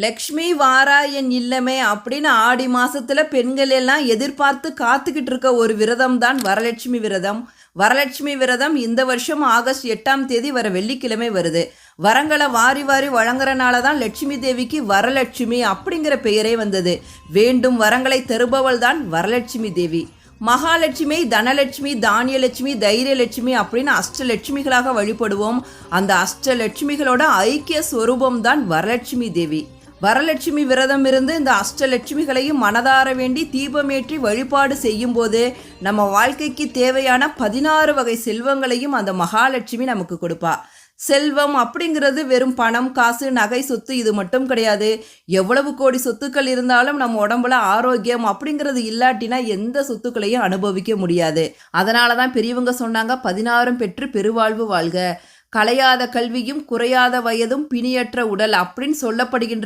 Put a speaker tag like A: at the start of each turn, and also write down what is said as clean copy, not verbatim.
A: லக்ஷ்மி வாரா என் இல்லமே அப்படின்னு ஆடி மாசத்துல பெண்கள் எல்லாம் எதிர்பார்த்து காத்துக்கிட்டு இருக்க ஒரு விரதம் தான் வரலட்சுமி விரதம். வரலட்சுமி விரதம் இந்த வருஷம் ஆகஸ்ட் 8ஆம் தேதி வர வெள்ளிக்கிழமை வருது. வரங்களை வாரி வாரி வழங்குறனால தான் லட்சுமி தேவிக்கு வரலட்சுமி அப்படிங்கிற பெயரே வந்தது. வேண்டும் வரங்களை தருபவள் தான் வரலட்சுமி தேவி. மகாலட்சுமி, தனலட்சுமி, தானியலட்சுமி, தைரியலட்சுமி அப்படின்னு அஷ்டலட்சுமிகளாக வழிபடுவோம். அந்த அஷ்டலட்சுமிகளோட ஐக்கிய ஸ்வரூபம் தான் வரலட்சுமி தேவி. வரலட்சுமி விரதம் இருந்து இந்த அஷ்டலட்சுமிகளையும் மனதார வேண்டி தீபமேற்றி வழிபாடு செய்யும் போது நம்ம வாழ்க்கைக்கு தேவையான 16 வகை செல்வங்களையும் அந்த மகாலட்சுமி நமக்கு கொடுப்பா. செல்வம் அப்படிங்கிறது வெறும் பணம், காசு, நகை, சொத்து இது மட்டும் கிடையாது. எவ்வளவு கோடி சொத்துக்கள் இருந்தாலும் நம்ம உடம்புல ஆரோக்கியம் அப்படிங்கிறது இல்லாட்டினா எந்த சொத்துக்களையும் அனுபவிக்க முடியாது. அதனால தான் பெரியவங்க சொன்னாங்க, 16 பெற்று பெருவாழ்வு வாழ்க, கலையாத கல்வியும் குறையாத வயதும் பிணியற்ற உடல் அப்படின்னு சொல்லப்படுகின்ற